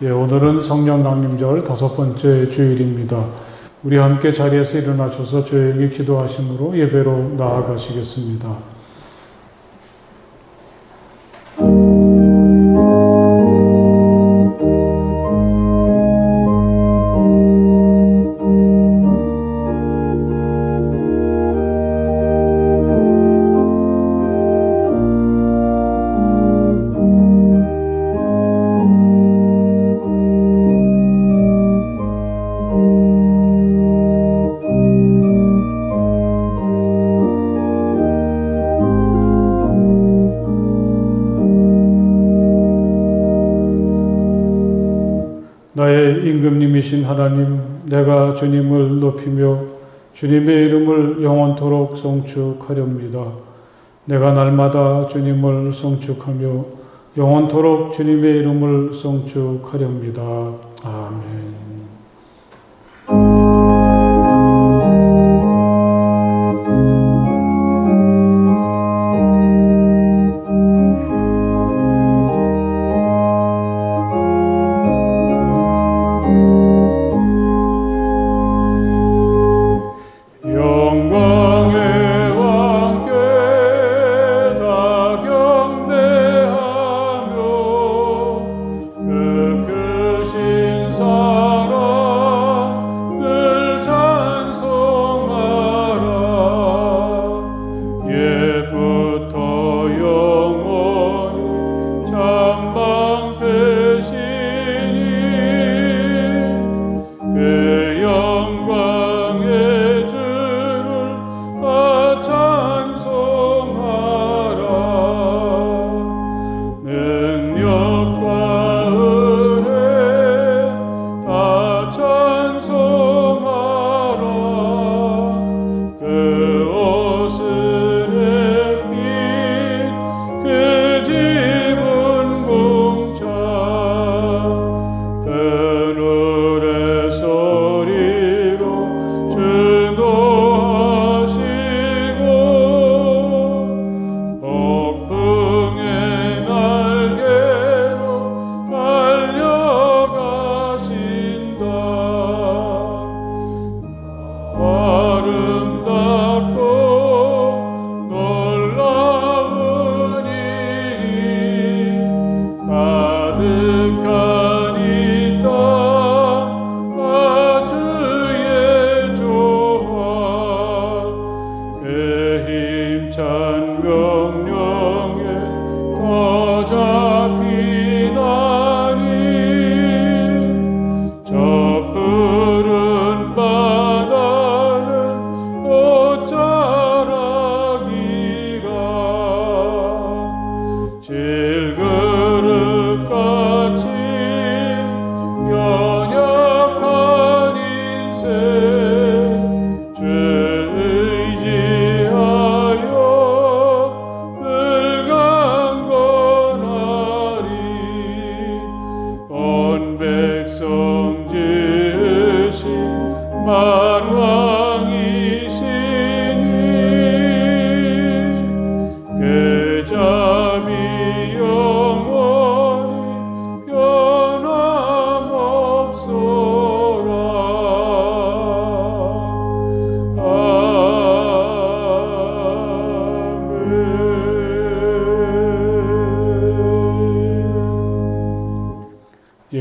오늘은 성령 강림절 5번째 주일입니다. 우리 함께 자리에서 일어나셔서 조용히 기도하심으로 예배로 나아가시겠습니다. 나의 임금님이신 하나님, 내가 주님을 높이며 주님의 이름을 영원토록 송축하렵니다. 내가 날마다 주님을 송축하며 영원토록 주님의 이름을 송축하렵니다. 아멘.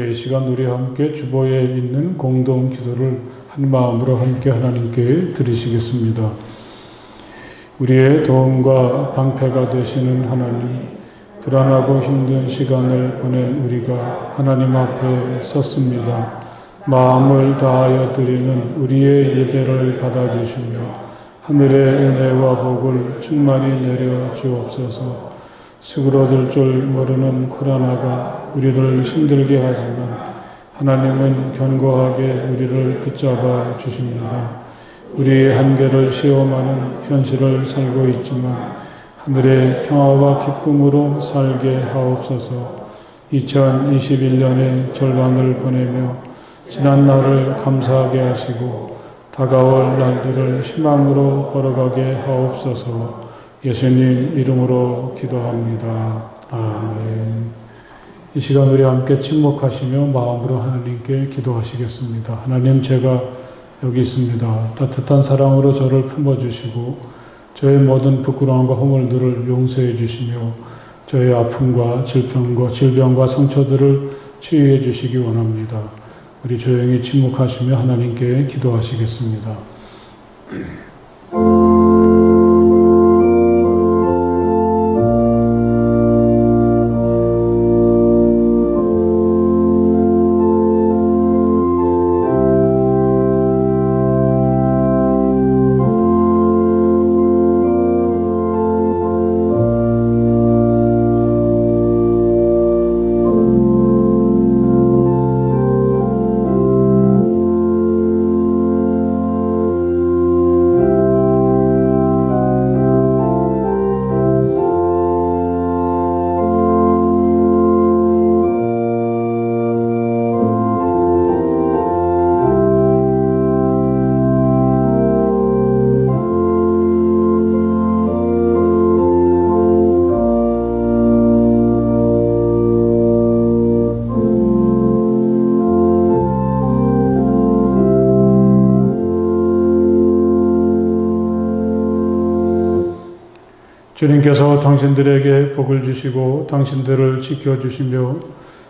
이 시간 우리 함께 주보에 있는 공동 기도를 한 마음으로 함께 하나님께 드리시겠습니다. 우리의 도움과 방패가 되시는 하나님, 불안하고 힘든 시간을 보낸 우리가 하나님 앞에 섰습니다. 마음을 다하여 드리는 우리의 예배를 받아주시며 하늘의 은혜와 복을 충만히 내려 주옵소서. 수그러들 줄 모르는 코로나가 우리를 힘들게 하지만 하나님은 견고하게 우리를 붙잡아 주십니다. 우리의 한계를 시험하는 현실을 살고 있지만 하늘의 평화와 기쁨으로 살게 하옵소서. 2021년의 절반을 보내며 지난 날을 감사하게 하시고 다가올 날들을 희망으로 걸어가게 하옵소서. 예수님 이름으로 기도합니다. 아멘. 이 시간 우리 함께 침묵하시며 마음으로 하나님께 기도하시겠습니다. 하나님, 제가 여기 있습니다. 따뜻한 사랑으로 저를 품어주시고 저의 모든 부끄러움과 허물들을 용서해 주시며 저의 아픔과 질병과 상처들을 치유해 주시기 원합니다. 우리 조용히 침묵하시며 하나님께 기도하시겠습니다. 주님께서 당신들에게 복을 주시고 당신들을 지켜주시며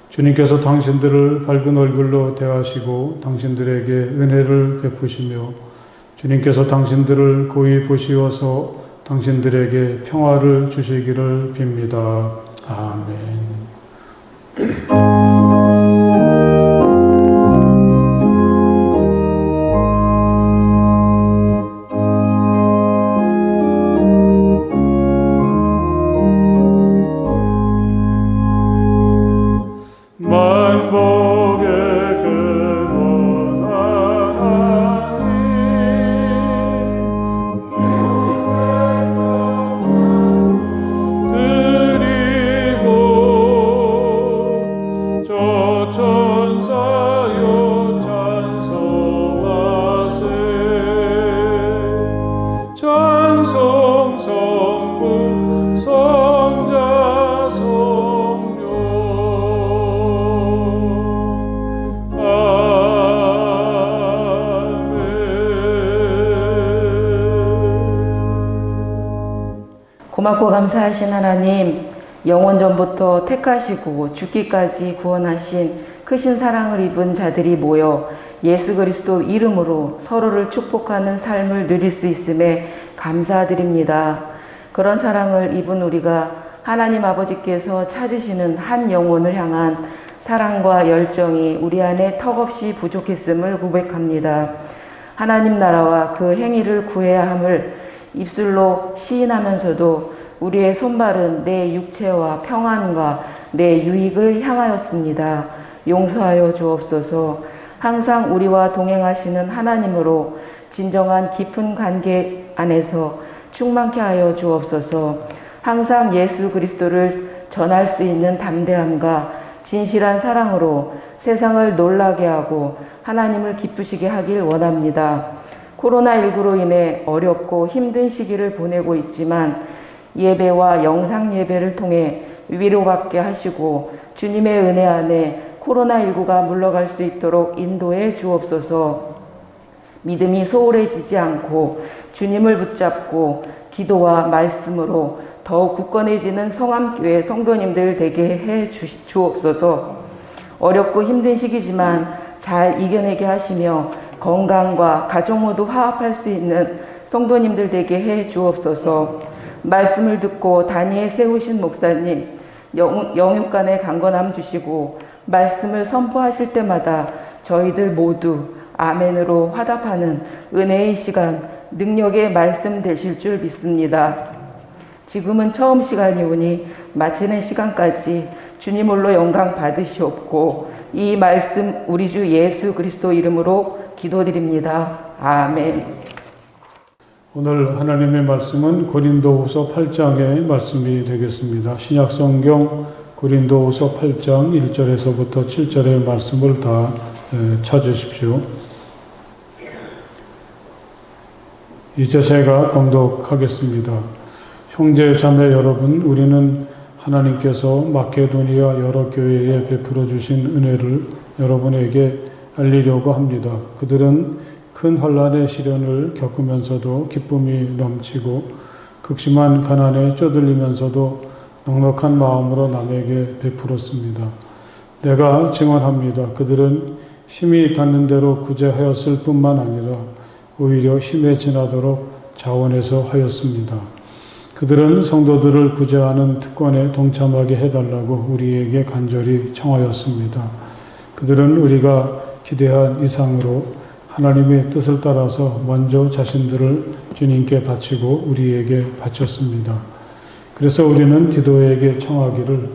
주님께서 당신들을 밝은 얼굴로 대하시고 당신들에게 은혜를 베푸시며 주님께서 당신들을 고이 보시어서 당신들에게 평화를 주시기를 빕니다. 아멘. 고맙고 감사하신 하나님, 영원 전부터 택하시고 죽기까지 구원하신 크신 사랑을 입은 자들이 모여 예수 그리스도 이름으로 서로를 축복하는 삶을 누릴 수 있음에 감사드립니다. 그런 사랑을 입은 우리가 하나님 아버지께서 찾으시는 한 영혼을 향한 사랑과 열정이 우리 안에 턱없이 부족했음을 고백합니다. 하나님 나라와 그 행위를 구해야 함을 입술로 시인하면서도 우리의 손발은 내 육체와 평안과 내 유익을 향하였습니다. 용서하여 주옵소서. 항상 우리와 동행하시는 하나님으로 진정한 깊은 관계 안에서 충만케 하여 주옵소서. 항상 예수 그리스도를 전할 수 있는 담대함과 진실한 사랑으로 세상을 놀라게 하고 하나님을 기쁘시게 하길 원합니다. 코로나19로 인해 어렵고 힘든 시기를 보내고 있지만 예배와 영상 예배를 통해 위로받게 하시고 주님의 은혜 안에 코로나19가 물러갈 수 있도록 인도해 주옵소서. 믿음이 소홀해지지 않고 주님을 붙잡고 기도와 말씀으로 더욱 굳건해지는 성암교회 성도님들 되게 해 주옵소서. 어렵고 힘든 시기지만 잘 이겨내게 하시며 건강과 가족 모두 화합할 수 있는 성도님들 되게 해 주옵소서. 말씀을 듣고 단위에 세우신 목사님, 영육간의 강건함 주시고 말씀을 선포하실 때마다 저희들 모두 아멘으로 화답하는 은혜의 시간, 능력의 말씀 되실 줄 믿습니다. 지금은 처음 시간이 오니 마치는 시간까지 주님 홀로 영광 받으시옵고 이 말씀 우리 주 예수 그리스도 이름으로 기도드립니다. 아멘. 오늘 하나님의 말씀은 고린도후서 8장의 말씀이 되겠습니다. 신약성경 고린도후서 8장 1절에서부터 7절의 말씀을 다 찾으십시오. 이제 제가 봉독하겠습니다. 형제 자매 여러분, 우리는 하나님께서 마케도니아 여러 교회에 베풀어 주신 은혜를 여러분에게 알리려고 합니다. 그들은 큰 환난의 시련을 겪으면서도 기쁨이 넘치고 극심한 가난에 쪼들리면서도 넉넉한 마음으로 남에게 베풀었습니다. 내가 증언합니다. 그들은 힘이 닿는 대로 구제하였을 뿐만 아니라 오히려 힘에 지나도록 자원해서 하였습니다. 그들은 성도들을 구제하는 특권에 동참하게 해달라고 우리에게 간절히 청하였습니다. 그들은 우리가 기대한 이상으로 하나님의 뜻을 따라서 먼저 자신들을 주님께 바치고 우리에게 바쳤습니다. 그래서 우리는 디도에게 청하기를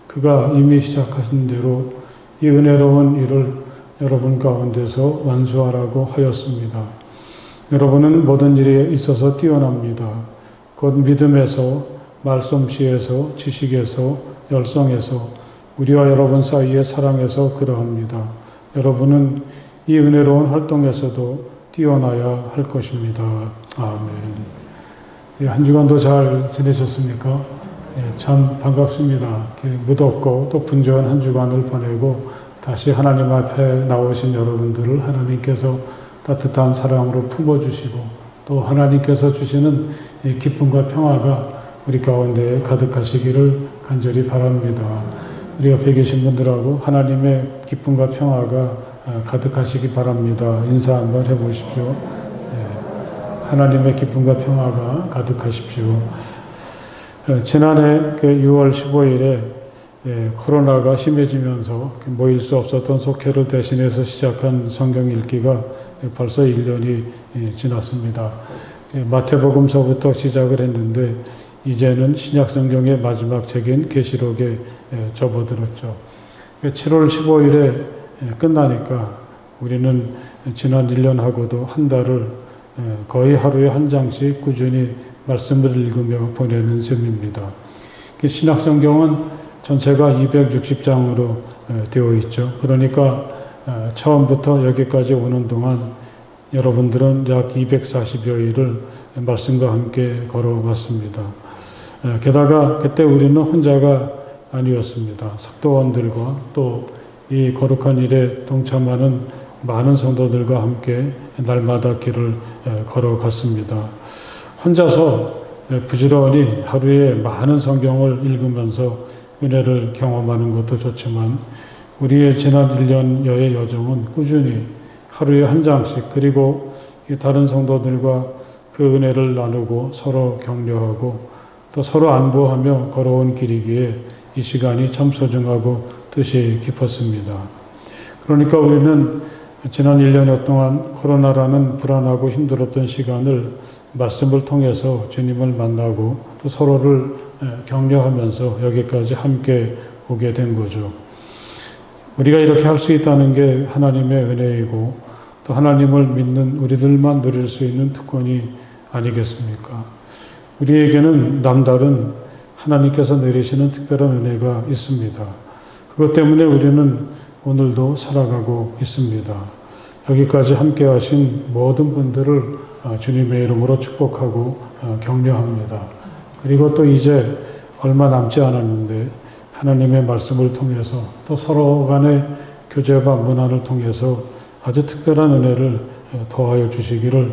그가 이미 시작하신 대로 이 은혜로운 일을 여러분 가운데서 완수하라고 하였습니다. 여러분은 모든 일에 있어서 뛰어납니다. 곧 믿음에서, 말솜씨에서, 지식에서, 열성에서, 우리와 여러분 사이의 사랑에서 그러합니다. 여러분은 이 은혜로운 활동에서도 뛰어나야 할 것입니다. 아멘. 한 주간도 잘 지내셨습니까? 참 반갑습니다. 무덥고 또 분주한 한 주간을 보내고 다시 하나님 앞에 나오신 여러분들을 하나님께서 따뜻한 사랑으로 품어주시고 또 하나님께서 주시는 기쁨과 평화가 우리 가운데 가득하시기를 간절히 바랍니다. 우리 옆에 계신 분들하고 하나님의 기쁨과 평화가 가득하시기 바랍니다. 인사 한번 해보십시오. 하나님의 기쁨과 평화가 가득하십시오. 지난해 6월 15일에 코로나가 심해지면서 모일 수 없었던 속회를 대신해서 시작한 성경 읽기가 벌써 1년이 지났습니다. 마태복음서부터 시작을 했는데 이제는 신약 성경의 마지막 책인 계시록에 접어들었죠. 7월 15일에 끝나니까 우리는 지난 1년하고도 한 달을 거의 하루에 한 장씩 꾸준히 말씀을 읽으며 보내는 셈입니다. 신약 성경은 전체가 260장으로 되어 있죠. 그러니까 처음부터 여기까지 오는 동안 여러분들은 약 240여일을 말씀과 함께 걸어갔습니다. 게다가 그때 우리는 혼자가 아니었습니다. sak도원들과 또 이 거룩한 일에 동참하는 많은 성도들과 함께 날마다 길을 걸어갔습니다. 혼자서 부지런히 하루에 많은 성경을 읽으면서 은혜를 경험하는 것도 좋지만 우리의 지난 1년여의 여정은 꾸준히 하루에 한 장씩 그리고 다른 성도들과 그 은혜를 나누고 서로 격려하고 또 서로 안부하며 걸어온 길이기에 이 시간이 참 소중하고 뜻이 깊었습니다. 그러니까 우리는 지난 1년여 동안 코로나라는 불안하고 힘들었던 시간을 말씀을 통해서 주님을 만나고 또 서로를 격려하면서 여기까지 함께 오게 된 거죠. 우리가 이렇게 할 수 있다는 게 하나님의 은혜이고 또 하나님을 믿는 우리들만 누릴 수 있는 특권이 아니겠습니까? 우리에게는 남다른 하나님께서 내리시는 특별한 은혜가 있습니다. 그것 때문에 우리는 오늘도 살아가고 있습니다. 여기까지 함께 하신 모든 분들을 주님의 이름으로 축복하고 격려합니다. 그리고 또 이제 얼마 남지 않았는데 하나님의 말씀을 통해서 또 서로 간의 교제와 문안을 통해서 아주 특별한 은혜를 더하여 주시기를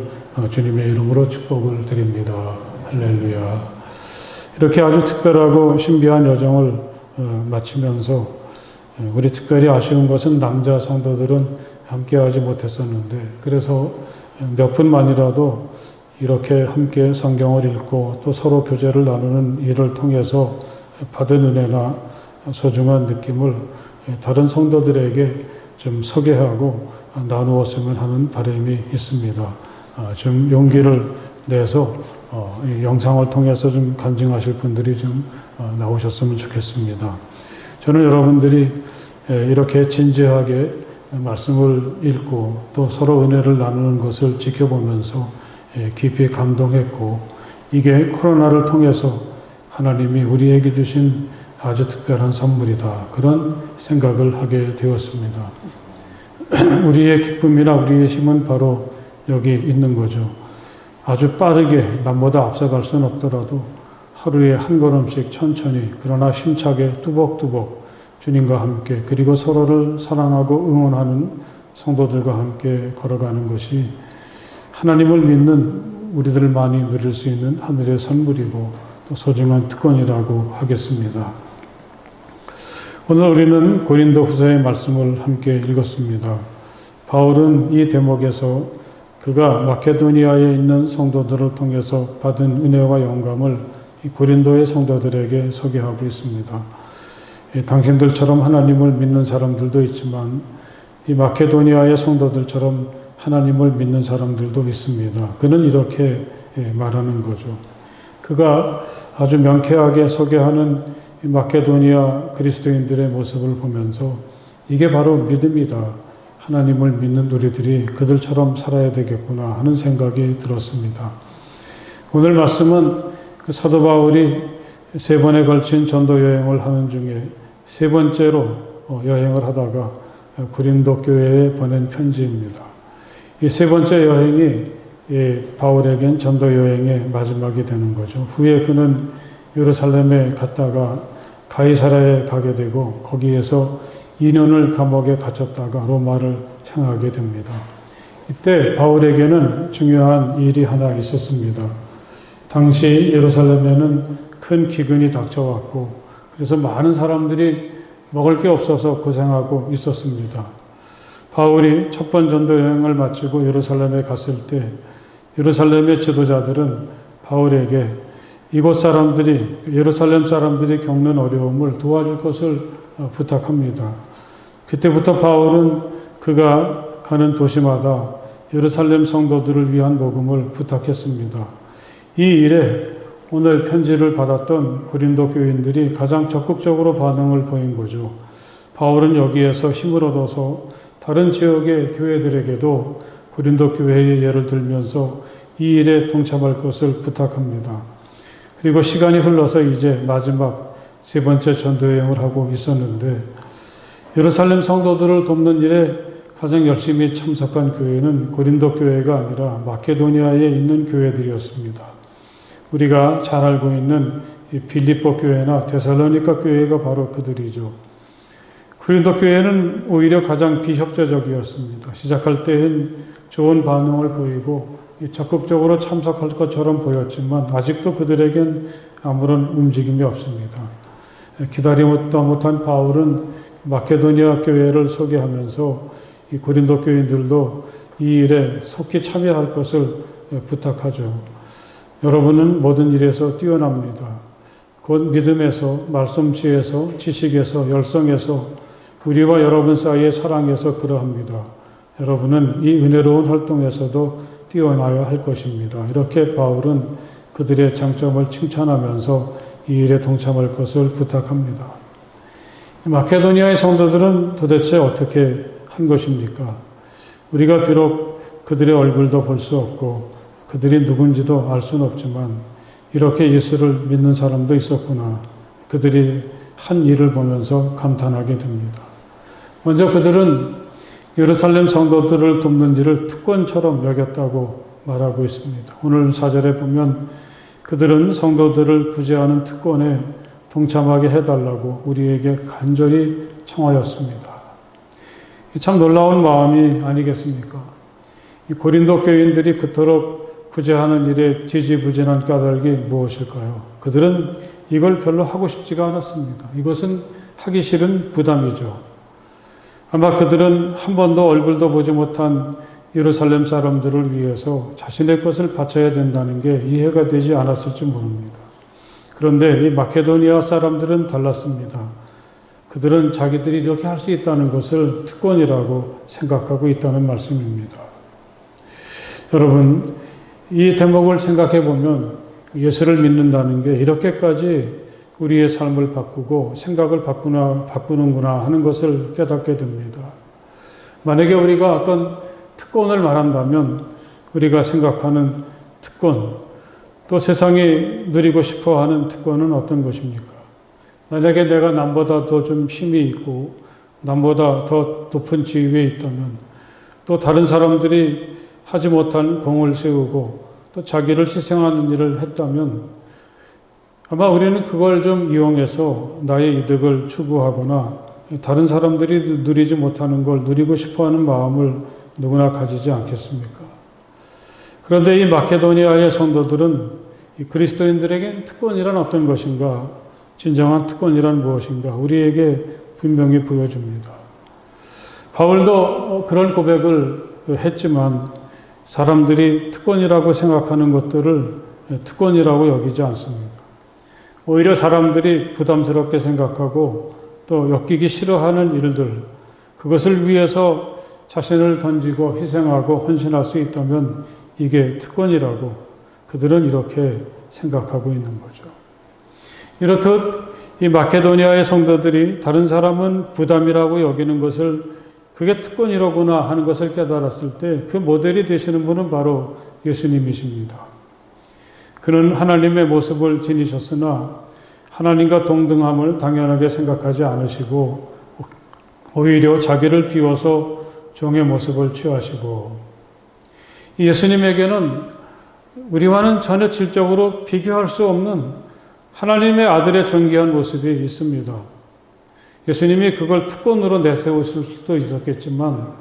주님의 이름으로 축복을 드립니다. 할렐루야. 이렇게 아주 특별하고 신비한 여정을 마치면서 우리 특별히 아쉬운 것은 남자 성도들은 함께하지 못했었는데 그래서 몇 분만이라도 이렇게 함께 성경을 읽고 또 서로 교제를 나누는 일을 통해서 받은 은혜나 소중한 느낌을 다른 성도들에게 좀 소개하고 나누었으면 하는 바람이 있습니다. 좀 용기를 내서 이 영상을 통해서 좀 간증하실 분들이 좀 나오셨으면 좋겠습니다. 저는 여러분들이 이렇게 진지하게 말씀을 읽고 또 서로 은혜를 나누는 것을 지켜보면서 깊이 감동했고 이게 코로나를 통해서 하나님이 우리에게 주신 아주 특별한 선물이다. 그런 생각을 하게 되었습니다. 우리의 기쁨이나 우리의 힘은 바로 여기 있는 거죠. 아주 빠르게 남보다 앞서갈 수는 없더라도 하루에 한 걸음씩 천천히 그러나 힘차게 뚜벅뚜벅 주님과 함께 그리고 서로를 사랑하고 응원하는 성도들과 함께 걸어가는 것이 하나님을 믿는 우리들만이 누릴 수 있는 하늘의 선물이고 또 소중한 특권이라고 하겠습니다. 오늘 우리는 고린도 후서의 말씀을 함께 읽었습니다. 바울은 이 대목에서 그가 마케도니아에 있는 성도들을 통해서 받은 은혜와 영감을 고린도의 성도들에게 소개하고 있습니다. 당신들처럼 하나님을 믿는 사람들도 있지만 이 마케도니아의 성도들처럼 하나님을 믿는 사람들도 있습니다. 그는 이렇게 말하는 거죠. 그가 아주 명쾌하게 소개하는 마케도니아 그리스도인들의 모습을 보면서 이게 바로 믿음이다. 하나님을 믿는 우리들이 그들처럼 살아야 되겠구나 하는 생각이 들었습니다. 오늘 말씀은 그 사도 바울이 3번에 걸친 전도 여행을 하는 중에 3번째로 여행을 하다가 고린도 교회에 보낸 편지입니다. 이 3번째 여행이 바울에겐 전도 여행의 마지막이 되는 거죠. 후에 그는 예루살렘에 갔다가 가이사라에 가게 되고 거기에서 2년을 감옥에 갇혔다가 로마를 향하게 됩니다. 이때 바울에게는 중요한 일이 하나 있었습니다. 당시 예루살렘에는 큰 기근이 닥쳐왔고 그래서 많은 사람들이 먹을 게 없어서 고생하고 있었습니다. 바울이 첫 번 전도 여행을 마치고 예루살렘에 갔을 때 예루살렘의 지도자들은 바울에게 이곳 사람들이 예루살렘 사람들이 겪는 어려움을 도와줄 것을 부탁합니다. 그때부터 바울은 그가 가는 도시마다 예루살렘 성도들을 위한 복음을 부탁했습니다. 이 일에 오늘 편지를 받았던 고린도 교인들이 가장 적극적으로 반응을 보인 거죠. 바울은 여기에서 힘을 얻어서 다른 지역의 교회들에게도 고린도 교회의 예를 들면서 이 일에 동참할 것을 부탁합니다. 그리고 시간이 흘러서 이제 마지막 3번째 전도여행을 하고 있었는데 예루살렘 성도들을 돕는 일에 가장 열심히 참석한 교회는 고린도 교회가 아니라 마케도니아에 있는 교회들이었습니다. 우리가 잘 알고 있는 빌립보 교회나 데살로니가 교회가 바로 그들이죠. 고린도 교회는 오히려 가장 비협조적이었습니다. 시작할 때엔 좋은 반응을 보이고 적극적으로 참석할 것처럼 보였지만 아직도 그들에겐 아무런 움직임이 없습니다. 기다리다 못한 바울은 마케도니아 교회를 소개하면서 이 고린도 교인들도 이 일에 속히 참여할 것을 부탁하죠. 여러분은 모든 일에서 뛰어납니다. 곧 믿음에서, 말솜씨에서, 지식에서, 열성에서, 우리와 여러분 사이의 사랑에서 그러합니다. 여러분은 이 은혜로운 활동에서도 뛰어나야 할 것입니다. 이렇게 바울은 그들의 장점을 칭찬하면서 이 일에 동참할 것을 부탁합니다. 마케도니아의 성도들은 도대체 어떻게 한 것입니까? 우리가 비록 그들의 얼굴도 볼 수 없고 그들이 누군지도 알 수는 없지만 이렇게 예수를 믿는 사람도 있었구나. 그들이 한 일을 보면서 감탄하게 됩니다. 먼저 그들은 예루살렘 성도들을 돕는 일을 특권처럼 여겼다고 말하고 있습니다. 오늘 4절에 보면 그들은 성도들을 구제하는 특권에 동참하게 해달라고 우리에게 간절히 청하였습니다. 참 놀라운 마음이 아니겠습니까? 이 고린도 교인들이 그토록 구제하는 일에 지지부진한 까닭이 무엇일까요? 그들은 이걸 별로 하고 싶지가 않았습니다. 이것은 하기 싫은 부담이죠. 아마 그들은 한 번도 얼굴도 보지 못한 예루살렘 사람들을 위해서 자신의 것을 바쳐야 된다는 게 이해가 되지 않았을지 모릅니다. 그런데 이 마케도니아 사람들은 달랐습니다. 그들은 자기들이 이렇게 할 수 있다는 것을 특권이라고 생각하고 있다는 말씀입니다. 여러분, 이 대목을 생각해 보면 예수를 믿는다는 게 이렇게까지 우리의 삶을 바꾸고 생각을 바꾸는구나 하는 것을 깨닫게 됩니다. 만약에 우리가 어떤 특권을 말한다면 우리가 생각하는 특권, 또 세상이 누리고 싶어하는 특권은 어떤 것입니까? 만약에 내가 남보다 더 좀 힘이 있고 남보다 더 높은 지위에 있다면 또 다른 사람들이 하지 못한 공을 세우고 또 자기를 희생하는 일을 했다면 아마 우리는 그걸 좀 이용해서 나의 이득을 추구하거나 다른 사람들이 누리지 못하는 걸 누리고 싶어하는 마음을 누구나 가지지 않겠습니까? 그런데 이 마케도니아의 성도들은 이 그리스도인들에게 특권이란 어떤 것인가, 진정한 특권이란 무엇인가 우리에게 분명히 보여줍니다. 바울도 그런 고백을 했지만 사람들이 특권이라고 생각하는 것들을 특권이라고 여기지 않습니다. 오히려 사람들이 부담스럽게 생각하고 또 엮이기 싫어하는 일들, 그것을 위해서 자신을 던지고 희생하고 헌신할 수 있다면 이게 특권이라고 그들은 이렇게 생각하고 있는 거죠. 이렇듯 이 마케도니아의 성도들이 다른 사람은 부담이라고 여기는 것을 그게 특권이로구나 하는 것을 깨달았을 때 그 모델이 되시는 분은 바로 예수님이십니다. 그는 하나님의 모습을 지니셨으나 하나님과 동등함을 당연하게 생각하지 않으시고 오히려 자기를 비워서 종의 모습을 취하시고 예수님에게는 우리와는 전혀 질적으로 비교할 수 없는 하나님의 아들의 존귀한 모습이 있습니다. 예수님이 그걸 특권으로 내세우실 수도 있었겠지만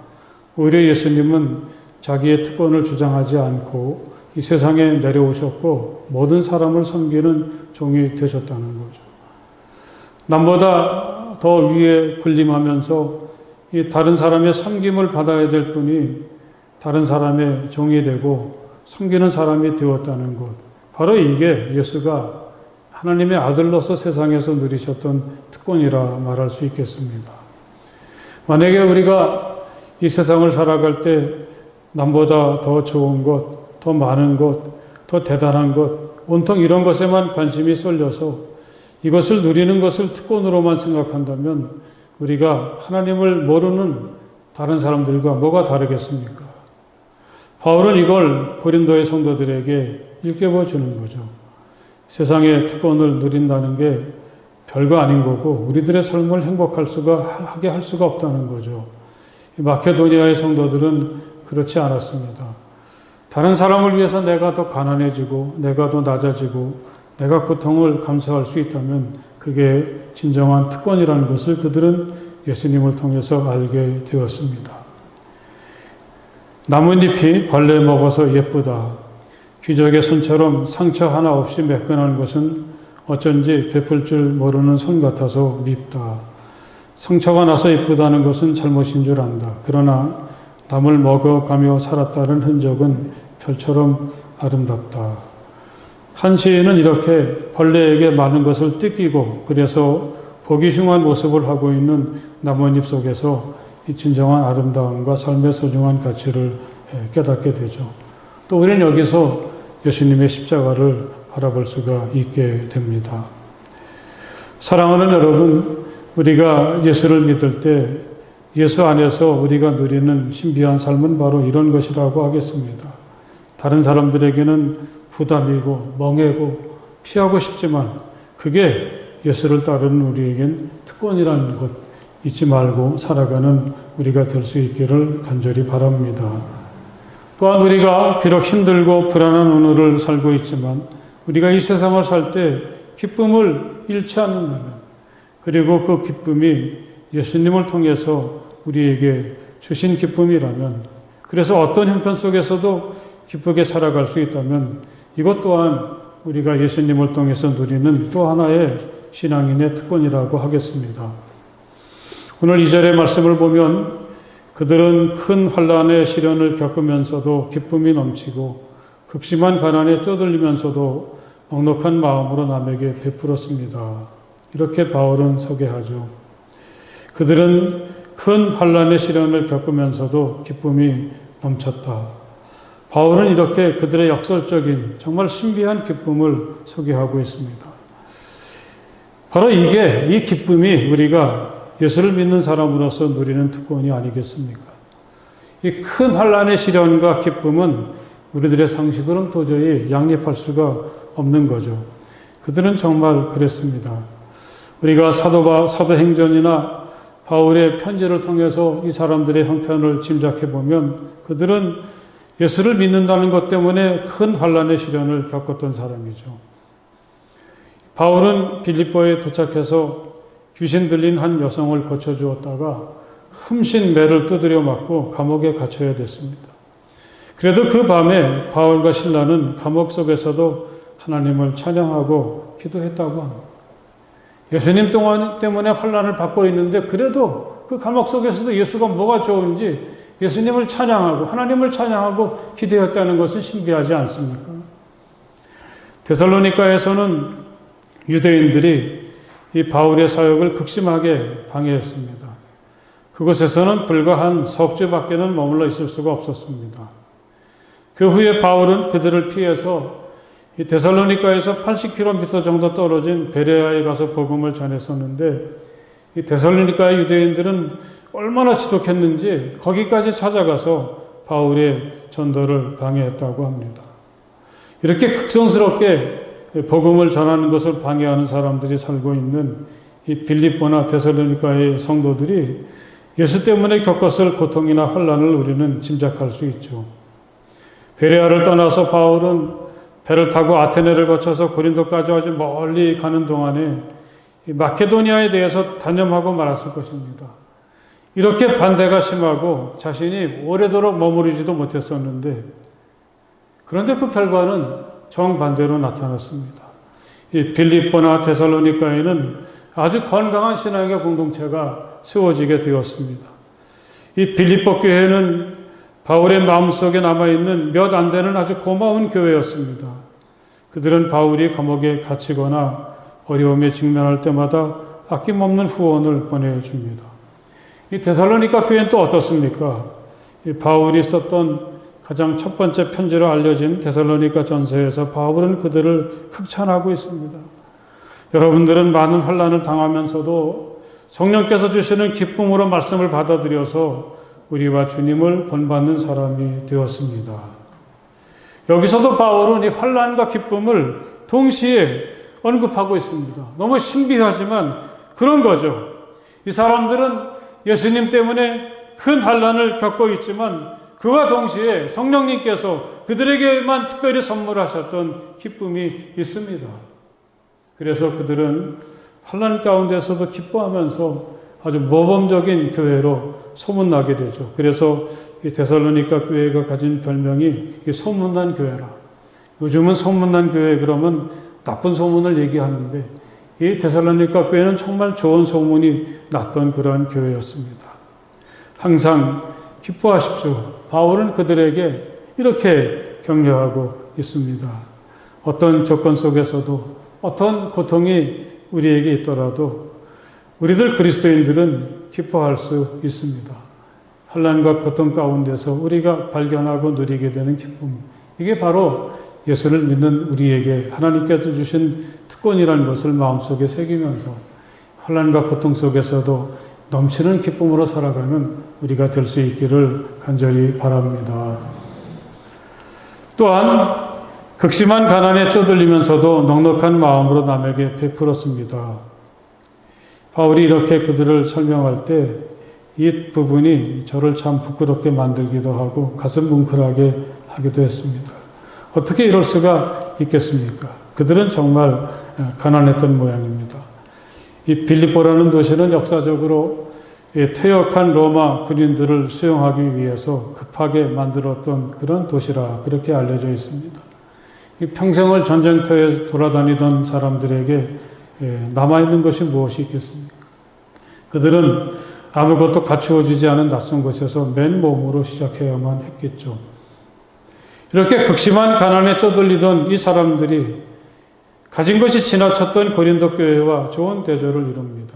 오히려 예수님은 자기의 특권을 주장하지 않고 이 세상에 내려오셨고 모든 사람을 섬기는 종이 되셨다는 거죠. 남보다 더 위에 군림하면서 이 다른 사람의 섬김을 받아야 될 분이 다른 사람의 종이 되고 섬기는 사람이 되었다는 것. 바로 이게 예수가 하나님의 아들로서 세상에서 누리셨던 특권이라 말할 수 있겠습니다. 만약에 우리가 이 세상을 살아갈 때 남보다 더 좋은 것, 더 많은 것, 더 대단한 것, 온통 이런 것에만 관심이 쏠려서 이것을 누리는 것을 특권으로만 생각한다면 우리가 하나님을 모르는 다른 사람들과 뭐가 다르겠습니까? 바울은 이걸 고린도의 성도들에게 일깨워 주는 거죠. 세상의 특권을 누린다는 게 별거 아닌 거고 우리들의 삶을 하게 할 수가 없다는 거죠. 마케도니아의 성도들은 그렇지 않았습니다. 다른 사람을 위해서 내가 더 가난해지고 내가 더 낮아지고 내가 고통을 감수할 수 있다면 그게 진정한 특권이라는 것을 그들은 예수님을 통해서 알게 되었습니다. 나뭇잎이 벌레 먹어서 예쁘다. 귀족의 손처럼 상처 하나 없이 매끈한 것은 어쩐지 베풀 줄 모르는 손 같아서 밉다. 상처가 나서 예쁘다는 것은 잘못인 줄 안다. 그러나 남을 먹어가며 살았다는 흔적은 별처럼 아름답다. 한 시인은 이렇게 벌레에게 많은 것을 뜯기고 그래서 보기 흉한 모습을 하고 있는 나뭇잎 속에서 이 진정한 아름다움과 삶의 소중한 가치를 깨닫게 되죠. 또 우리는 여기서 예수님의 십자가를 바라볼 수가 있게 됩니다. 사랑하는 여러분, 우리가 예수를 믿을 때 예수 안에서 우리가 누리는 신비한 삶은 바로 이런 것이라고 하겠습니다. 다른 사람들에게는 부담이고 멍해고 피하고 싶지만 그게 예수를 따르는 우리에겐 특권이라는 것 잊지 말고 살아가는 우리가 될 수 있기를 간절히 바랍니다. 또한 우리가 비록 힘들고 불안한 오늘을 살고 있지만 우리가 이 세상을 살 때 기쁨을 잃지 않는다면 그리고 그 기쁨이 예수님을 통해서 우리에게 주신 기쁨이라면 그래서 어떤 형편 속에서도 기쁘게 살아갈 수 있다면 이것 또한 우리가 예수님을 통해서 누리는 또 하나의 신앙인의 특권이라고 하겠습니다. 오늘 2절의 말씀을 보면 그들은 큰 환난의 시련을 겪으면서도 기쁨이 넘치고 극심한 가난에 쪼들리면서도 넉넉한 마음으로 남에게 베풀었습니다. 이렇게 바울은 소개하죠. 그들은 큰 환난의 시련을 겪으면서도 기쁨이 넘쳤다. 바울은 이렇게 그들의 역설적인 정말 신비한 기쁨을 소개하고 있습니다. 바로 이 기쁨이 우리가 예수를 믿는 사람으로서 누리는 특권이 아니겠습니까? 이 큰 환난의 시련과 기쁨은 우리들의 상식으로는 도저히 양립할 수가 없는 거죠. 그들은 정말 그랬습니다. 우리가 사도행전이나 바울의 편지를 통해서 이 사람들의 형편을 짐작해 보면 그들은 예수를 믿는다는 것 때문에 큰 환난의 시련을 겪었던 사람이죠. 바울은 빌립보에 도착해서 귀신 들린 한 여성을 고쳐주었다가 흠신 매를 두드려 맞고 감옥에 갇혀야 됐습니다. 그래도 그 밤에 바울과 실라는 감옥 속에서도 하나님을 찬양하고 기도했다고 합니다. 예수님 때문에 환난을 받고 있는데 그래도 그 감옥 속에서도 예수가 뭐가 좋은지 예수님을 찬양하고 하나님을 찬양하고 기도했다는 것은 신비하지 않습니까? 데살로니가에서는 유대인들이 이 바울의 사역을 극심하게 방해했습니다. 그곳에서는 불과 한 석 주밖에는 머물러 있을 수가 없었습니다. 그 후에 바울은 그들을 피해서 이 데살로니가에서 80km 정도 떨어진 베레아에 가서 복음을 전했었는데 이 데살로니가의 유대인들은 얼마나 지독했는지 거기까지 찾아가서 바울의 전도를 방해했다고 합니다. 이렇게 극성스럽게 복음을 전하는 것을 방해하는 사람들이 살고 있는 이 빌립보나 데살로니가의 성도들이 예수 때문에 겪었을 고통이나 환난을 우리는 짐작할 수 있죠. 베레아를 떠나서 바울은 배를 타고 아테네를 거쳐서 고린도까지 아주 멀리 가는 동안에 마케도니아에 대해서 단념하고 말았을 것입니다. 이렇게 반대가 심하고 자신이 오래도록 머무르지도 못했었는데 그런데 그 결과는 정반대로 나타났습니다. 이 빌립보나 데살로니가에는 아주 건강한 신앙의 공동체가 세워지게 되었습니다. 이 빌립보 교회는 바울의 마음속에 남아있는 몇 안 되는 아주 고마운 교회였습니다. 그들은 바울이 감옥에 갇히거나 어려움에 직면할 때마다 아낌없는 후원을 보내줍니다. 이 데살로니가 교회는 또 어떻습니까? 이 바울이 썼던 가장 첫 번째 편지로 알려진 데살로니가 전서에서 바울은 그들을 극찬하고 있습니다. 여러분들은 많은 환난을 당하면서도 성령께서 주시는 기쁨으로 말씀을 받아들여서 우리와 주님을 본받는 사람이 되었습니다. 여기서도 바울은 이 환난과 기쁨을 동시에 언급하고 있습니다. 너무 신비하지만 그런 거죠. 이 사람들은 예수님 때문에 큰 환난을 겪고 있지만 그와 동시에 성령님께서 그들에게만 특별히 선물하셨던 기쁨이 있습니다. 그래서 그들은 환난 가운데서도 기뻐하면서 아주 모범적인 교회로 소문나게 되죠. 그래서 이 데살로니가 교회가 가진 별명이 이 소문난 교회라. 요즘은 소문난 교회 그러면 나쁜 소문을 얘기하는데 이 데살로니가 교회는 정말 좋은 소문이 났던 그런 교회였습니다. 항상 기뻐하십시오. 바울은 그들에게 이렇게 격려하고 있습니다. 어떤 조건 속에서도 어떤 고통이 우리에게 있더라도 우리들 그리스도인들은 기뻐할 수 있습니다. 환난과 고통 가운데서 우리가 발견하고 누리게 되는 기쁨. 이게 바로 예수를 믿는 우리에게 하나님께서 주신 특권이라는 것을 마음속에 새기면서 환난과 고통 속에서도 넘치는 기쁨으로 살아가는 우리가 될 수 있기를 간절히 바랍니다. 또한 극심한 가난에 쪼들리면서도 넉넉한 마음으로 남에게 베풀었습니다. 바울이 이렇게 그들을 설명할 때 이 부분이 저를 참 부끄럽게 만들기도 하고 가슴 뭉클하게 하기도 했습니다. 어떻게 이럴 수가 있겠습니까? 그들은 정말 가난했던 모양입니다. 이 빌립보라는 도시는 역사적으로 퇴역한 로마 군인들을 수용하기 위해서 급하게 만들었던 그런 도시라 그렇게 알려져 있습니다. 평생을 전쟁터에 돌아다니던 사람들에게 남아있는 것이 무엇이 있겠습니까? 그들은 아무것도 갖추어지지 않은 낯선 곳에서 맨몸으로 시작해야만 했겠죠. 이렇게 극심한 가난에 쪼들리던 이 사람들이 가진 것이 지나쳤던 고린도 교회와 좋은 대조를 이룹니다.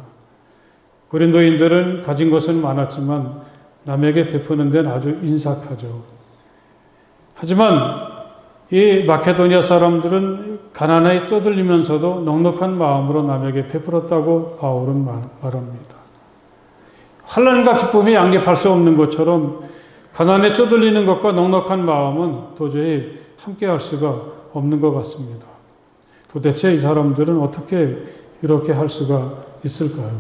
고린도인들은 가진 것은 많았지만 남에게 베푸는 데는 아주 인색하죠. 하지만 이 마케도니아 사람들은 가난에 쪼들리면서도 넉넉한 마음으로 남에게 베풀었다고 바울은 말합니다. 환난과 기쁨이 양립할 수 없는 것처럼 가난에 쪼들리는 것과 넉넉한 마음은 도저히 함께할 수가 없는 것 같습니다. 도대체 이 사람들은 어떻게 이렇게 할 수가 있을까요?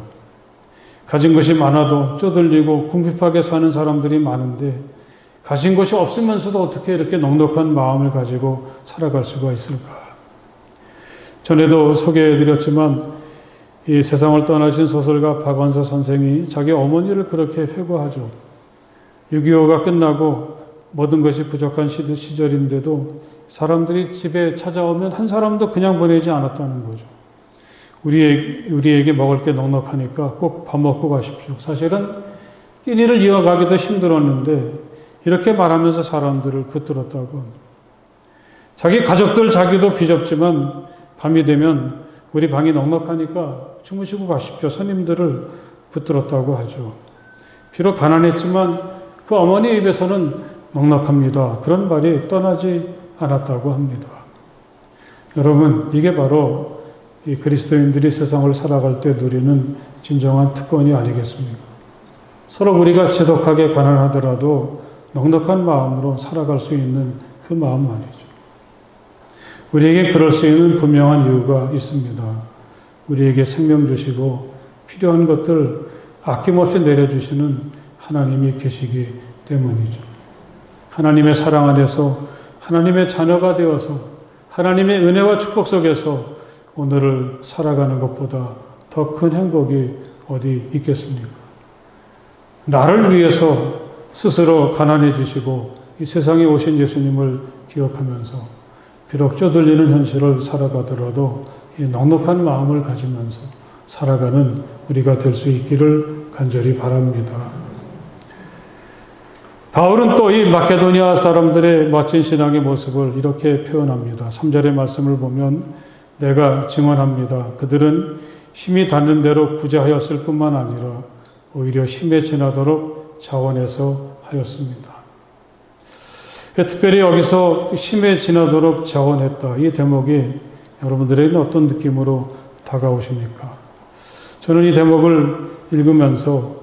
가진 것이 많아도 쪼들리고 궁핍하게 사는 사람들이 많은데 가진 것이 없으면서도 어떻게 이렇게 넉넉한 마음을 가지고 살아갈 수가 있을까? 전에도 소개해드렸지만 이 세상을 떠나신 소설가 박완서 선생이 자기 어머니를 그렇게 회고하죠. 6.25가 끝나고 모든 것이 부족한 시절인데도 사람들이 집에 찾아오면 한 사람도 그냥 보내지 않았다는 거죠. 우리에게 먹을 게 넉넉하니까 꼭 밥 먹고 가십시오. 사실은 끼니를 이어가기도 힘들었는데 이렇게 말하면서 사람들을 붙들었다고 합니다. 자기 가족들 자기도 비좁지만 밤이 되면 우리 방이 넉넉하니까 주무시고 가십시오. 손님들을 붙들었다고 하죠. 비록 가난했지만 그 어머니 입에서는 넉넉합니다. 그런 말이 떠나지 않았다고 합니다. 여러분, 이게 바로 이 그리스도인들이 세상을 살아갈 때 누리는 진정한 특권이 아니겠습니까? 서로 우리가 지독하게 가난하더라도 넉넉한 마음으로 살아갈 수 있는 그 마음 말이죠. 우리에게 그럴 수 있는 분명한 이유가 있습니다. 우리에게 생명 주시고 필요한 것들 아낌없이 내려주시는 하나님이 계시기 때문이죠. 하나님의 사랑 안에서 하나님의 자녀가 되어서 하나님의 은혜와 축복 속에서 오늘을 살아가는 것보다 더 큰 행복이 어디 있겠습니까? 나를 위해서 스스로 가난해 주시고 이 세상에 오신 예수님을 기억하면서 비록 쪼들리는 현실을 살아가더라도 이 넉넉한 마음을 가지면서 살아가는 우리가 될 수 있기를 간절히 바랍니다. 바울은 또 이 마케도니아 사람들의 멋진 신앙의 모습을 이렇게 표현합니다. 3절의 말씀을 보면 내가 증언합니다. 그들은 힘이 닿는 대로 구제하였을 뿐만 아니라 오히려 힘에 지나도록 자원해서 하였습니다. 특별히 여기서 힘에 지나도록 자원했다. 이 대목이 여러분들에게는 어떤 느낌으로 다가오십니까? 저는 이 대목을 읽으면서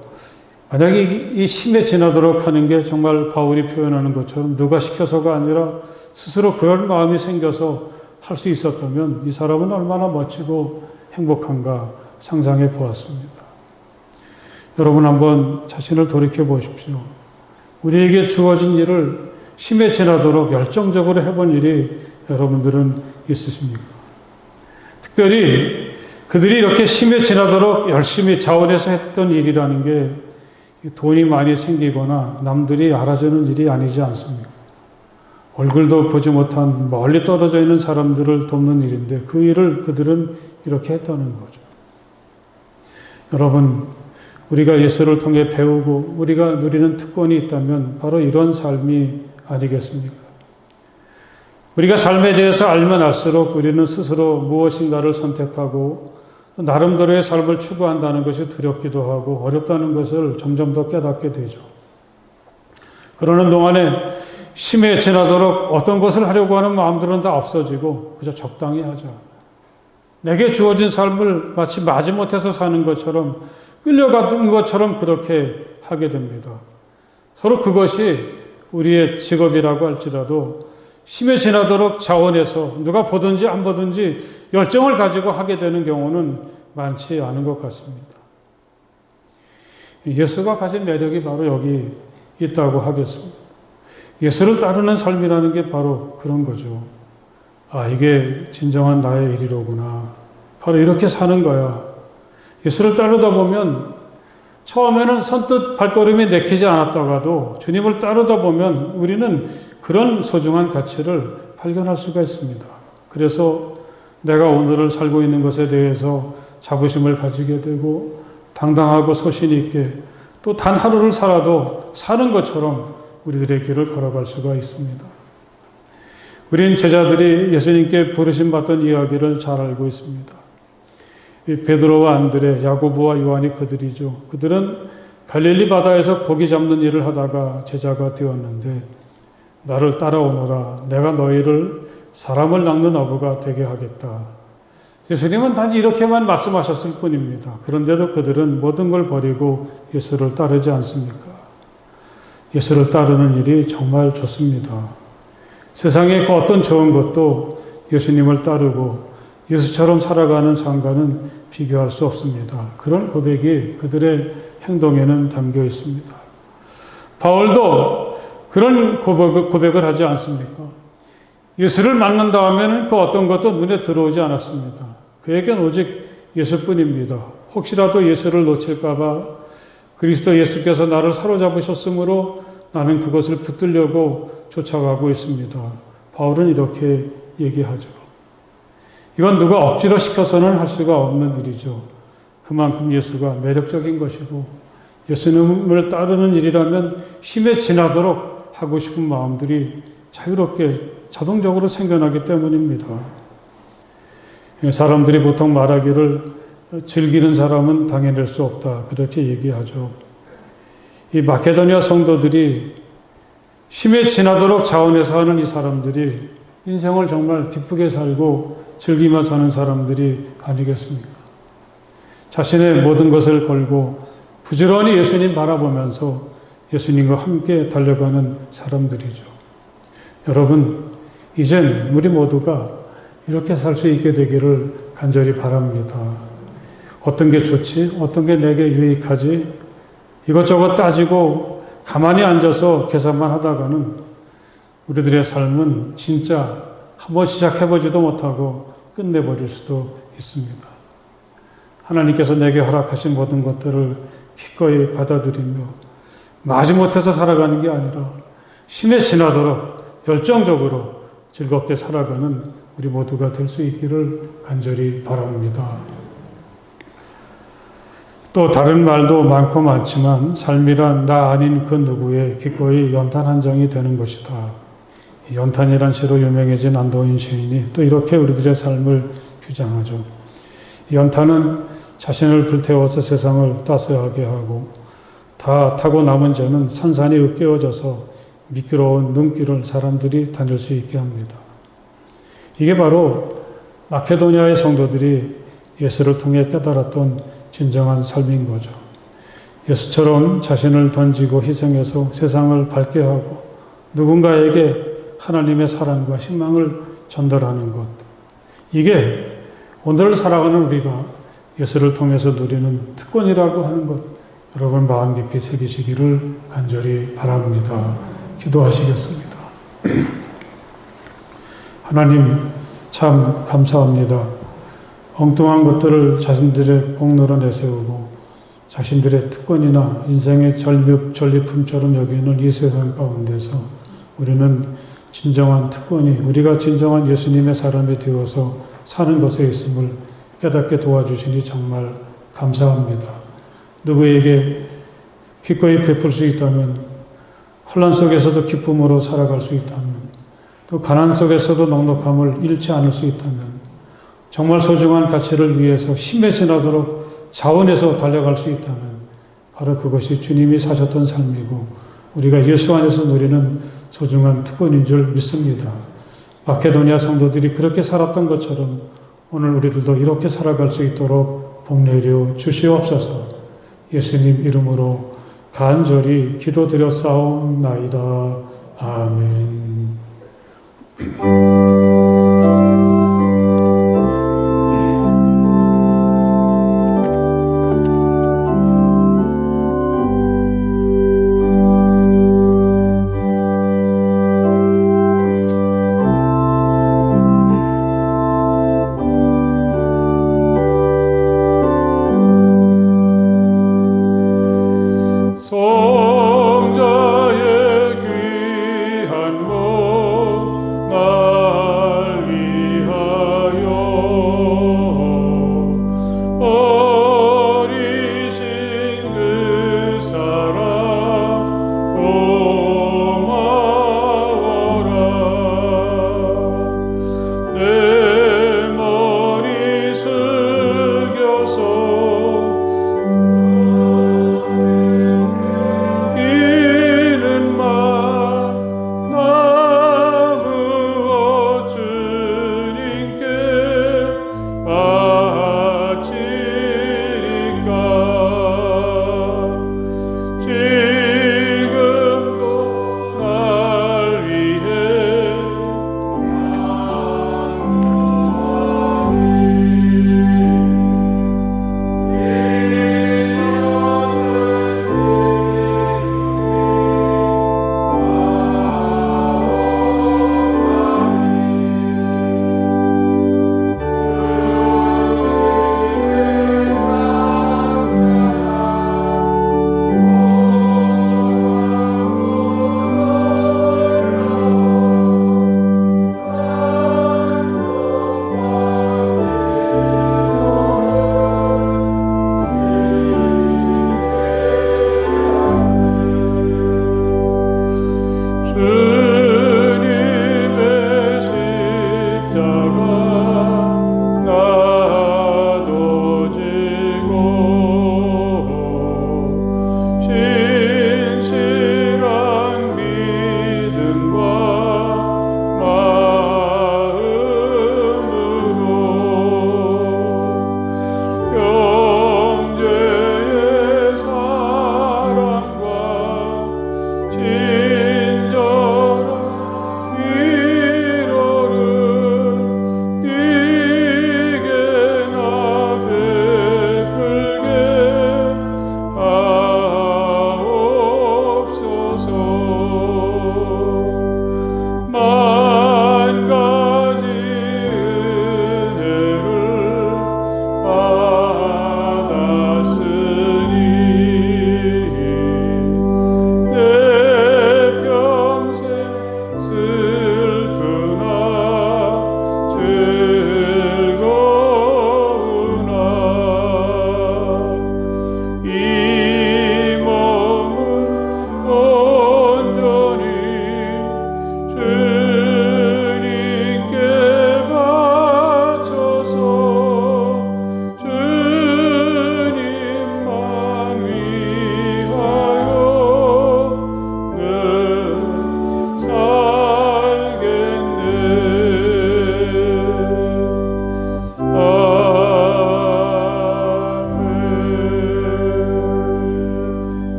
만약에 이 힘에 지나도록 하는 게 정말 바울이 표현하는 것처럼 누가 시켜서가 아니라 스스로 그런 마음이 생겨서 할 수 있었다면 이 사람은 얼마나 멋지고 행복한가 상상해 보았습니다. 여러분 한번 자신을 돌이켜 보십시오. 우리에게 주어진 일을 힘에 지나도록 열정적으로 해본 일이 여러분들은 있으십니까? 특별히 그들이 이렇게 힘에 지나도록 열심히 자원해서 했던 일이라는 게 돈이 많이 생기거나 남들이 알아주는 일이 아니지 않습니까? 얼굴도 보지 못한 멀리 떨어져 있는 사람들을 돕는 일인데 그 일을 그들은 이렇게 했다는 거죠. 여러분, 우리가 예수를 통해 배우고 우리가 누리는 특권이 있다면 바로 이런 삶이 아니겠습니까? 우리가 삶에 대해서 알면 알수록 우리는 스스로 무엇인가를 선택하고 나름대로의 삶을 추구한다는 것이 두렵기도 하고 어렵다는 것을 점점 더 깨닫게 되죠. 그러는 동안에 힘에 지나도록 어떤 것을 하려고 하는 마음들은 다 없어지고 그저 적당히 하자. 내게 주어진 삶을 마치 마지못해서 사는 것처럼 끌려가는 것처럼 그렇게 하게 됩니다. 서로 그것이 우리의 직업이라고 할지라도 힘에 지나도록 자원해서 누가 보든지 안 보든지 열정을 가지고 하게 되는 경우는 많지 않은 것 같습니다. 예수가 가진 매력이 바로 여기 있다고 하겠습니다. 예수를 따르는 삶이라는 게 바로 그런 거죠. 아, 이게 진정한 나의 일이로구나. 바로 이렇게 사는 거야. 예수를 따르다 보면 처음에는 선뜻 발걸음이 내키지 않았다가도 주님을 따르다 보면 우리는 그런 소중한 가치를 발견할 수가 있습니다. 그래서 내가 오늘을 살고 있는 것에 대해서 자부심을 가지게 되고 당당하고 소신 있게 또 단 하루를 살아도 사는 것처럼 우리들의 길을 걸어갈 수가 있습니다. 우린 제자들이 예수님께 부르심 받던 이야기를 잘 알고 있습니다. 베드로와 안드레, 야고보와 요한이 그들이죠. 그들은 갈릴리 바다에서 고기 잡는 일을 하다가 제자가 되었는데 나를 따라오너라. 내가 너희를 사람을 낚는 어부가 되게 하겠다. 예수님은 단지 이렇게만 말씀하셨을 뿐입니다. 그런데도 그들은 모든 걸 버리고 예수를 따르지 않습니까? 예수를 따르는 일이 정말 좋습니다. 세상의 그 어떤 좋은 것도 예수님을 따르고 예수처럼 살아가는 삶과는 비교할 수 없습니다. 그런 고백이 그들의 행동에는 담겨 있습니다. 바울도 그런 고백을 하지 않습니까? 예수를 만난다 하면 그 어떤 것도 눈에 들어오지 않았습니다. 그에겐 오직 예수뿐입니다. 혹시라도 예수를 놓칠까 봐 그리스도 예수께서 나를 사로잡으셨으므로 나는 그것을 붙들려고 쫓아가고 있습니다. 바울은 이렇게 얘기하죠. 이건 누가 억지로 시켜서는 할 수가 없는 일이죠. 그만큼 예수가 매력적인 것이고 예수님을 따르는 일이라면 힘에 지나도록 하고 싶은 마음들이 자유롭게 자동적으로 생겨나기 때문입니다. 사람들이 보통 말하기를 즐기는 사람은 당해낼 수 없다. 그렇게 얘기하죠. 이 마케도니아 성도들이 힘에 지나도록 자원해서 하는 이 사람들이 인생을 정말 기쁘게 살고 즐기며 사는 사람들이 아니겠습니까? 자신의 모든 것을 걸고 부지런히 예수님 바라보면서 예수님과 함께 달려가는 사람들이죠. 여러분, 이젠 우리 모두가 이렇게 살 수 있게 되기를 간절히 바랍니다. 어떤 게 좋지? 어떤 게 내게 유익하지? 이것저것 따지고 가만히 앉아서 계산만 하다가는 우리들의 삶은 진짜 한번 시작해보지도 못하고 끝내버릴 수도 있습니다. 하나님께서 내게 허락하신 모든 것들을 기꺼이 받아들이며 마지못해서 살아가는 게 아니라 힘에 지나도록 열정적으로 즐겁게 살아가는 우리 모두가 될 수 있기를 간절히 바랍니다. 또 다른 말도 많고 많지만 삶이란 나 아닌 그 누구의 기꺼이 연탄 한 장이 되는 것이다. 연탄이란 시로 유명해진 안도인 시인이 또 이렇게 우리들의 삶을 규정하죠. 연탄은 자신을 불태워서 세상을 따스하게 하고 다 타고 남은 자는 산산이 으깨어져서 미끄러운 눈길을 사람들이 다닐 수 있게 합니다. 이게 바로 마케도니아의 성도들이 예수를 통해 깨달았던 진정한 삶인 거죠. 예수처럼 자신을 던지고 희생해서 세상을 밝게 하고 누군가에게 하나님의 사랑과 희망을 전달하는 것. 이게 오늘 살아가는 우리가 예수를 통해서 누리는 특권이라고 하는 것. 여러분 마음 깊이 새기시기를 간절히 바랍니다. 기도하시겠습니다. 하나님 참 감사합니다. 엉뚱한 것들을 자신들의 공로로 내세우고 자신들의 특권이나 인생의 전리품처럼 여기는 이 세상 가운데서 우리는 진정한 특권이 우리가 진정한 예수님의 사람이 되어서 사는 것에 있음을 깨닫게 도와주시니 정말 감사합니다. 누구에게 기꺼이 베풀 수 있다면 혼란 속에서도 기쁨으로 살아갈 수 있다면 또 가난 속에서도 넉넉함을 잃지 않을 수 있다면 정말 소중한 가치를 위해서 힘에 지나도록 자원해서 달려갈 수 있다면 바로 그것이 주님이 사셨던 삶이고 우리가 예수 안에서 누리는 소중한 특권인 줄 믿습니다. 마케도니아 성도들이 그렇게 살았던 것처럼 오늘 우리들도 이렇게 살아갈 수 있도록 복내려 주시옵소서. 예수님 이름으로 간절히 기도드렸사옵나이다. 아멘. 성자의 귀한 몸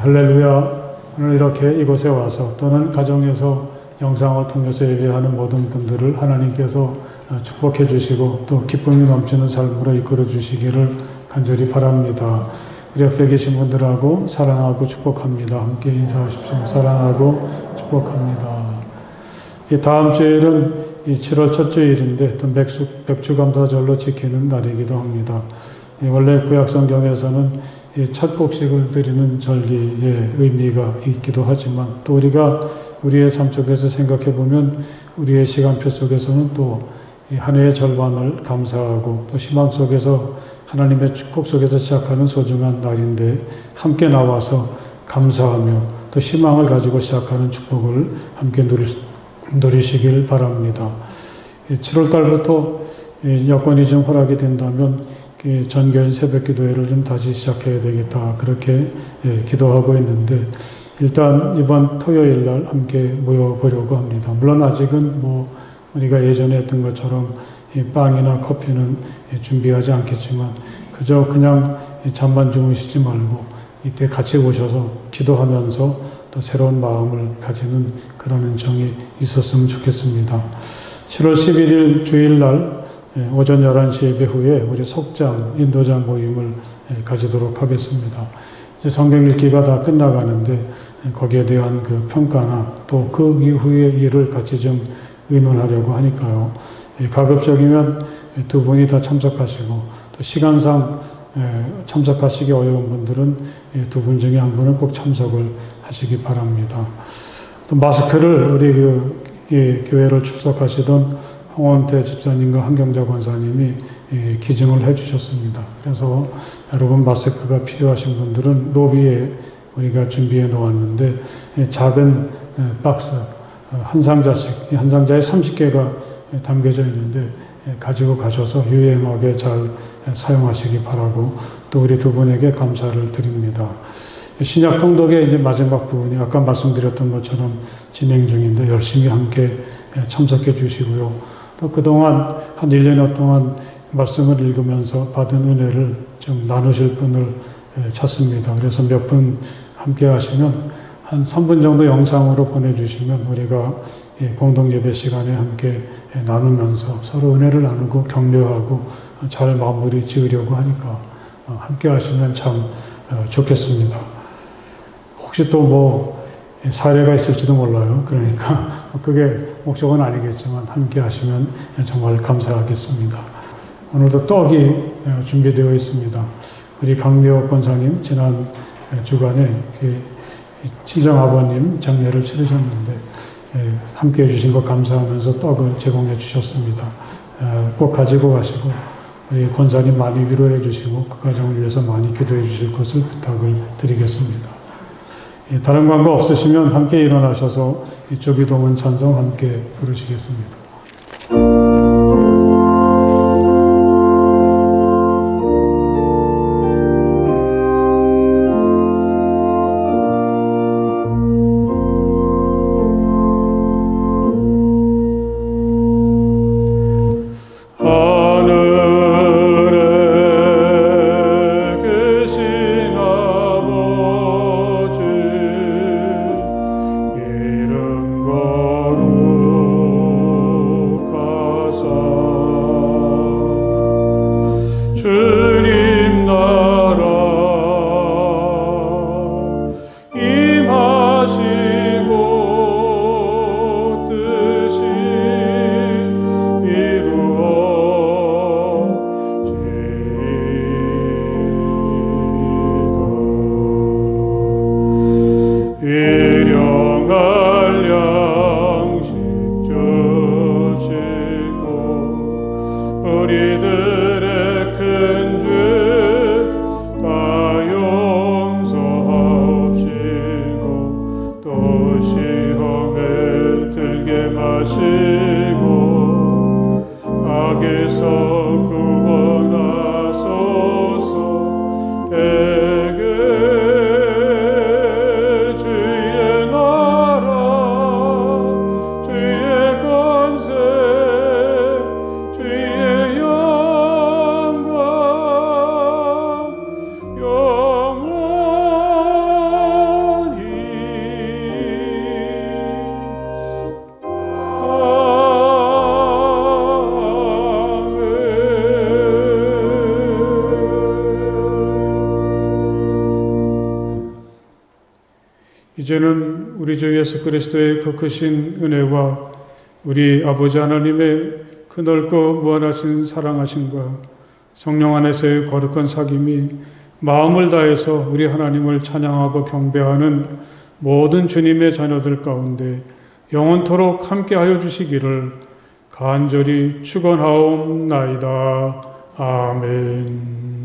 할렐루야. 오늘 이렇게 이곳에 와서 또는 가정에서 영상을 통해서 예배하는 모든 분들을 하나님께서 축복해 주시고 또 기쁨이 넘치는 삶으로 이끌어 주시기를 간절히 바랍니다. 우리 옆에 계신 분들하고 사랑하고 축복합니다. 함께 인사하십시오. 사랑하고 축복합니다. 이 다음 주일은 이 7월 첫 주일인데 또 백주감사절로 지키는 날이기도 합니다. 원래 구약성경에서는 첫 곡식을 드리는 절기의 의미가 있기도 하지만 또 우리가 우리의 삶 속에서 생각해 보면 우리의 시간표 속에서는 또 한 해의 절반을 감사하고 또 희망 속에서 하나님의 축복 속에서 시작하는 소중한 날인데 함께 나와서 감사하며 또 희망을 가지고 시작하는 축복을 함께 누리시길 바랍니다. 7월 달부터 여건이 좀 허락이 된다면 전교인 새벽 기도회를 좀 다시 시작해야 되겠다 그렇게 기도하고 있는데 일단 이번 토요일 날 함께 모여보려고 합니다. 물론 아직은 우리가 예전에 했던 것처럼 빵이나 커피는 준비하지 않겠지만 그저 그냥 잠만 주무시지 말고 이때 같이 오셔서 기도하면서 또 새로운 마음을 가지는 그런 은총이 있었으면 좋겠습니다. 7월 11일 주일날 오전 11시 예배 후에 우리 속장, 인도자 모임을 가지도록 하겠습니다. 이제 성경 읽기가 다 끝나가는데 거기에 대한 그 평가나 또 그 이후의 일을 같이 좀 의논하려고 하니까요. 가급적이면 두 분이 다 참석하시고 또 시간상 참석하시기 어려운 분들은 두 분 중에 한 분은 꼭 참석을 하시기 바랍니다. 또 마스크를 우리 교회를 출석하시던 홍원태 집사님과 한경자 권사님이 기증을 해주셨습니다. 그래서 여러분 마스크가 필요하신 분들은 로비에 우리가 준비해 놓았는데 작은 박스 한 상자씩, 한 상자에 30개가 담겨져 있는데 가지고 가셔서 유용하게 잘 사용하시기 바라고 또 우리 두 분에게 감사를 드립니다. 신약 통독의 이제 마지막 부분이 아까 말씀드렸던 것처럼 진행 중인데 열심히 함께 참석해 주시고요. 또 그동안 한 1년여 동안 말씀을 읽으면서 받은 은혜를 좀 나누실 분을 찾습니다. 그래서 몇 분 함께 하시면 한 3분 정도 영상으로 보내주시면 우리가 공동 예배 시간에 함께 나누면서 서로 은혜를 나누고 격려하고 잘 마무리 지으려고 하니까 함께 하시면 참 좋겠습니다. 혹시 또 사례가 있을지도 몰라요. 그러니까 그게 목적은 아니겠지만 함께 하시면 정말 감사하겠습니다. 오늘도 떡이 준비되어 있습니다. 우리 강미호 권사님 지난 주간에 친정아버님 장례를 치르셨는데 함께 해주신 것 감사하면서 떡을 제공해 주셨습니다. 꼭 가지고 가시고 우리 권사님 많이 위로해 주시고 그 가정을 위해서 많이 기도해 주실 것을 부탁을 드리겠습니다. 다른 광고 없으시면 함께 일어나셔서 주기도문 찬송 함께 부르시겠습니다. 하늘에 계신 아버지 하시고 악에서 구원하소서. 대개 주의 나라 주의 권세 주의 영광 영원히 이제는 우리 주 예수 그리스도의 그 크신 은혜와 우리 아버지 하나님의 그 넓고 무한하신 사랑하심과 성령 안에서의 거룩한 사귐이 마음을 다해서 우리 하나님을 찬양하고 경배하는 모든 주님의 자녀들 가운데 영원토록 함께하여 주시기를 간절히 축원하옵나이다. 아멘.